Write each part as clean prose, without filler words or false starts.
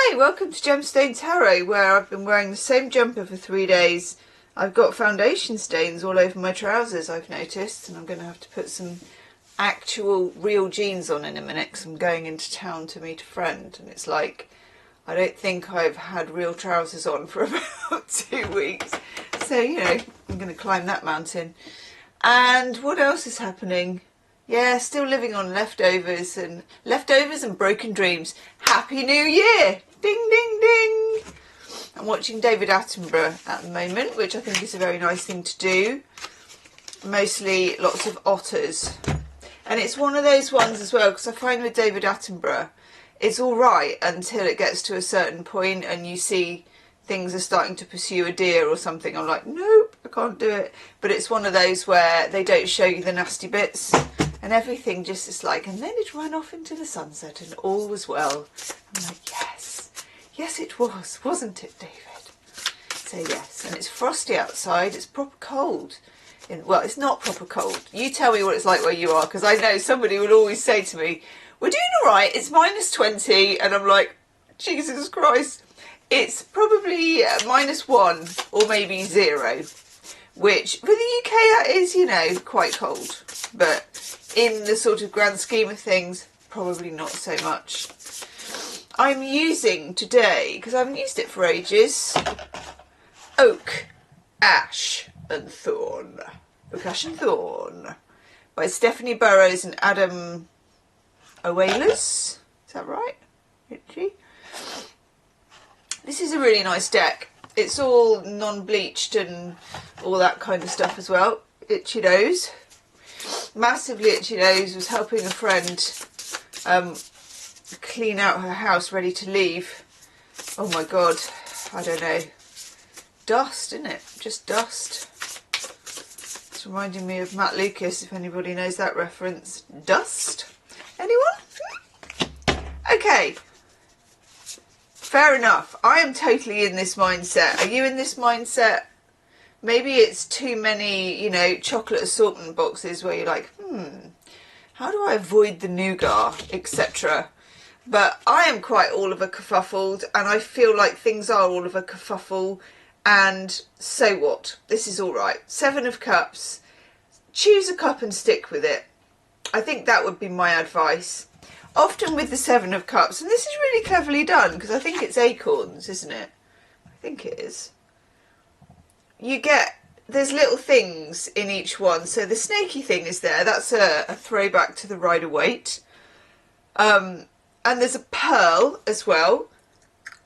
Hi, welcome to Gemstone Tarot, where I've been wearing the same jumper for 3 days. I've got foundation stains all over my trousers, I've noticed, and I'm going to have to put some actual real jeans on in a minute because I'm going into town to meet a friend, and it's like, I don't think I've had real trousers on for about 2 weeks. So, you know, I'm going to climb that mountain. And what else is happening? Yeah, still living on leftovers and broken dreams. Happy New Year! Ding, ding, ding! I'm watching David Attenborough at the moment, which I think is a very nice thing to do. Mostly lots of otters. And it's one of those ones as well, because I find with David Attenborough, it's all right until it gets to a certain point and you see things are starting to pursue a deer or something. I'm like, nope, I can't do it. But it's one of those where they don't show you the nasty bits. And everything just is like, and then it ran off into the sunset and all was well. I'm like, yes, yes it was, wasn't it, David? So yes, and it's frosty outside, it's proper cold. Well, it's not proper cold. You tell me what it's like where you are, because I know somebody will always say to me, we're doing all right, it's -20, and I'm like, Jesus Christ. It's probably -1 or maybe 0, which for the UK that is, you know, quite cold. But in the sort of grand scheme of things, probably not so much. I'm using today, because I haven't used it for ages, Oak, Ash and Thorn. Oak, Ash and Thorn by Stephanie Burrows and Adam Oehlers. Is that right? Richie? This is a really nice deck. It's all non-bleached and all that kind of stuff as well. Itchy nose. Massively itchy nose. Was helping a friend clean out her house, ready to leave. Oh my god, I don't know. Dust, isn't it? Just dust. It's reminding me of Matt Lucas, if anybody knows that reference. Dust? Anyone? Okay. Fair enough. I am totally in this mindset. Are you in this mindset? Maybe it's too many, you know, chocolate assortment boxes where you're like, how do I avoid the nougat, etc. But I am quite all of a kerfuffled, and I feel like things are all of a kerfuffle, and so what? This is all right. 7 of Cups. Choose a cup and stick with it. I think that would be my advice. Often with the 7 of Cups, and this is really cleverly done, because I think it's acorns, isn't it? I think it is. You get, there's little things in each one. So the snaky thing is there. That's a throwback to the Rider-Waite. And there's a pearl as well,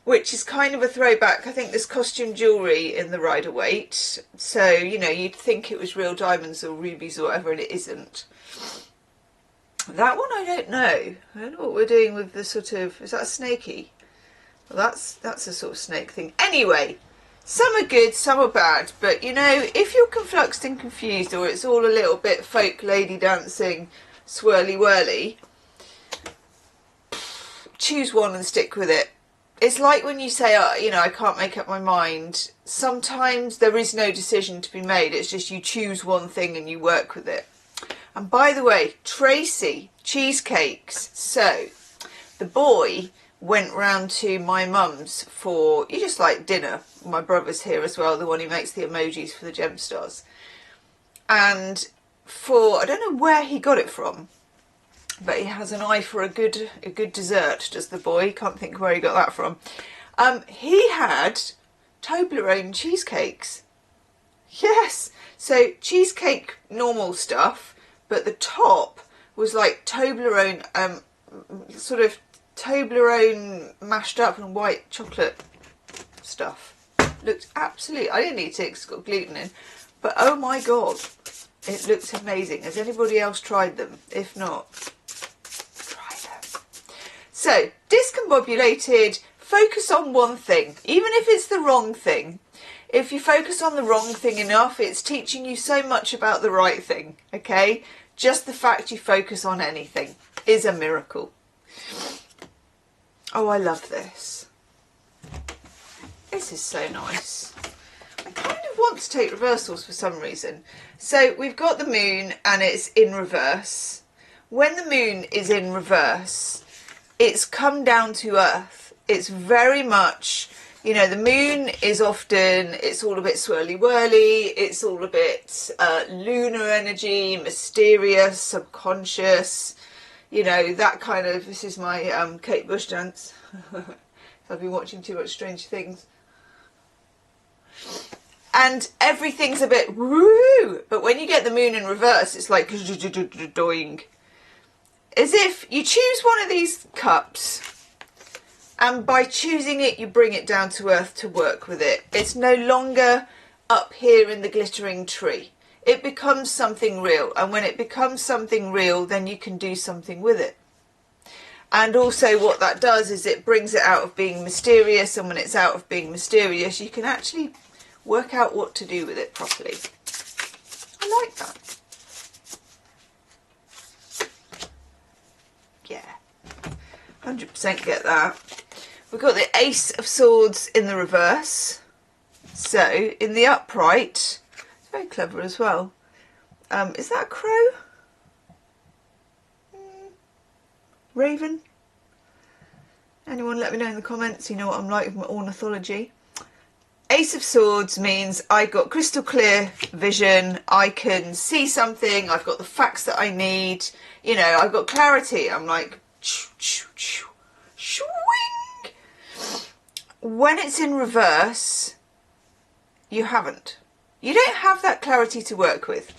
which is kind of a throwback. I think there's costume jewellery in the Rider-Waite. So, you know, you'd think it was real diamonds or rubies or whatever, and it isn't. That one I don't know. I don't know what we're doing with the sort of... Is that a snaky? Well, that's a sort of snake thing. Anyway, some are good, some are bad. But, you know, if you're confluxed and confused, or it's all a little bit folk lady dancing, swirly-whirly, choose one and stick with it. It's like when you say, oh, you know, I can't make up my mind. Sometimes there is no decision to be made. It's just you choose one thing and you work with it. And by the way, Tracy, cheesecakes. So, the boy went round to my mum's for, you just like dinner. My brother's here as well, the one who makes the emojis for the Gemstars. And for, I don't know where he got it from, but he has an eye for a good dessert, does the boy. Can't think where he got that from. He had Toblerone cheesecakes. Yes, so cheesecake normal stuff, but the top was like Toblerone, sort of Toblerone mashed up and white chocolate stuff. Looked absolutely, I didn't need to, it's got gluten in, but oh my god, it looks amazing. Has anybody else tried them? If not, try them. So, discombobulated, focus on one thing, even if it's the wrong thing. If you focus on the wrong thing enough, it's teaching you so much about the right thing, okay? Just the fact you focus on anything is a miracle. Oh, I love this. This is so nice. I kind of want to take reversals for some reason. So we've got the moon and it's in reverse. When the moon is in reverse, it's come down to earth It's very much, you know, the moon is often, it's all a bit swirly whirly, it's all a bit lunar energy, mysterious, subconscious, you know, that kind of, this is my Kate Bush dance. I've been watching too much Stranger Things. And everything's a bit woo, but when you get the moon in reverse, it's like doing. As if you choose one of these cups, and by choosing it, you bring it down to earth to work with it. It's no longer up here in the glittering tree. It becomes something real, and when it becomes something real, then you can do something with it. And also what that does is it brings it out of being mysterious, and when it's out of being mysterious, you can actually work out what to do with it properly. I like that. Yeah, 100% get that. We've got the Ace of Swords in the reverse. So in the upright, it's very clever as well. Is that a crow? Raven? Anyone let me know in the comments, you know what I'm like with my ornithology. Ace of Swords means I've got crystal clear vision, I can see something, I've got the facts that I need, you know, I've got clarity. I'm like, swing. When it's in reverse, you haven't. You don't have that clarity to work with.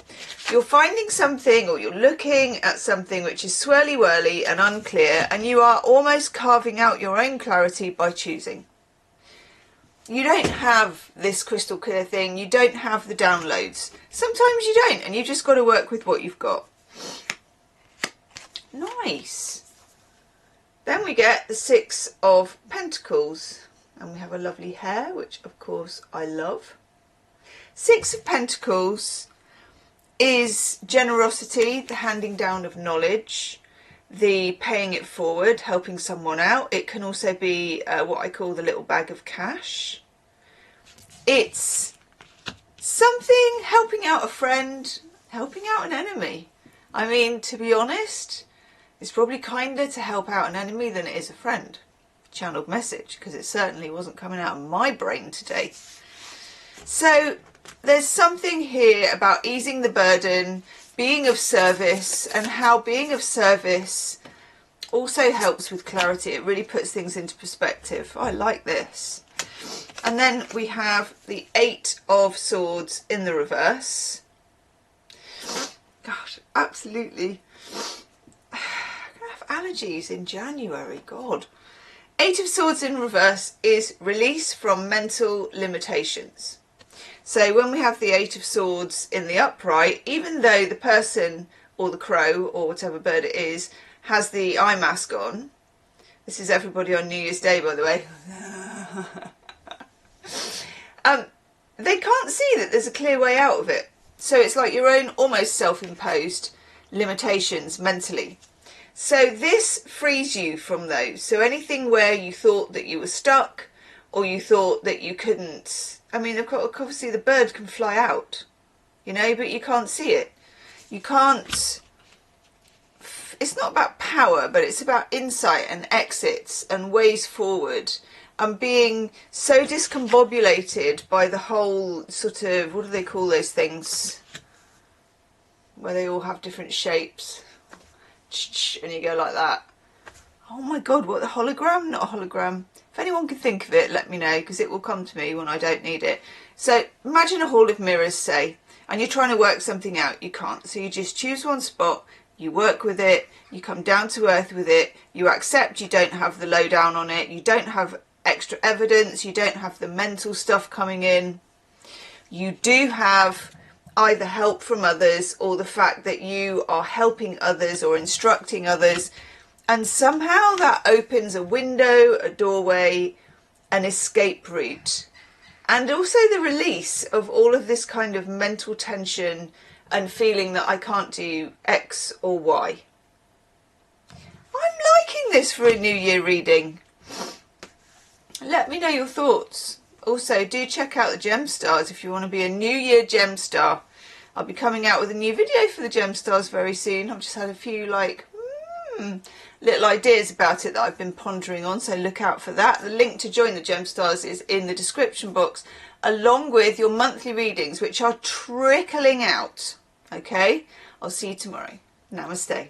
You're finding something, or you're looking at something which is swirly whirly and unclear, and you are almost carving out your own clarity by choosing. You don't have this crystal clear thing, you don't have the downloads. Sometimes you don't, and you've just got to work with what you've got. Nice. Then we get the Six of Pentacles, and we have a lovely hare, which of course I love. Six of Pentacles is generosity, the handing down of knowledge, the paying it forward, helping someone out. It can also be what I call the little bag of cash. It's something helping out a friend, helping out an enemy. I mean, to be honest, it's probably kinder to help out an enemy than it is a friend. Channeled message, because it certainly wasn't coming out of my brain today. So there's something here about easing the burden, being of service, and how being of service also helps with clarity. It really puts things into perspective. I like this. And then we have the Eight of Swords in the reverse. Gosh, absolutely. I'm going to have allergies in January, God. Eight of Swords in reverse is release from mental limitations. So when we have the Eight of Swords in the upright, even though the person or the crow or whatever bird it is has the eye mask on, this is everybody on New Year's Day, by the way, they can't see that there's a clear way out of it. So it's like your own almost self-imposed limitations mentally. So this frees you from those. So anything where you thought that you were stuck or you thought that you couldn't, I mean, obviously the bird can fly out, you know, but you can't see it. You can't, it's not about power, but it's about insight and exits and ways forward. And being so discombobulated by the whole sort of, what do they call those things? Where they all have different shapes. And you go like that. Oh my God, what, the hologram? Not a hologram. If anyone can think of it, let me know, because it will come to me when I don't need it. So imagine a hall of mirrors, say, and you're trying to work something out. You can't. So you just choose one spot, you work with it, you come down to earth with it, you accept you don't have the lowdown on it, you don't have extra evidence, you don't have the mental stuff coming in. You do have either help from others or the fact that you are helping others or instructing others, and somehow that opens a window, a doorway, an escape route, and also the release of all of this kind of mental tension and feeling that I can't do X or Y. I'm liking this for a New Year reading. Let me know your thoughts. Also, do check out the gem stars if you want to be a New Year gem star. I'll be coming out with a new video for the gem stars very soon. I've just had a few like, little ideas about it that I've been pondering on, so look out for that. The link to join the Gemstars is in the description box, along with your monthly readings, which are trickling out. Okay, I'll see you tomorrow. Namaste.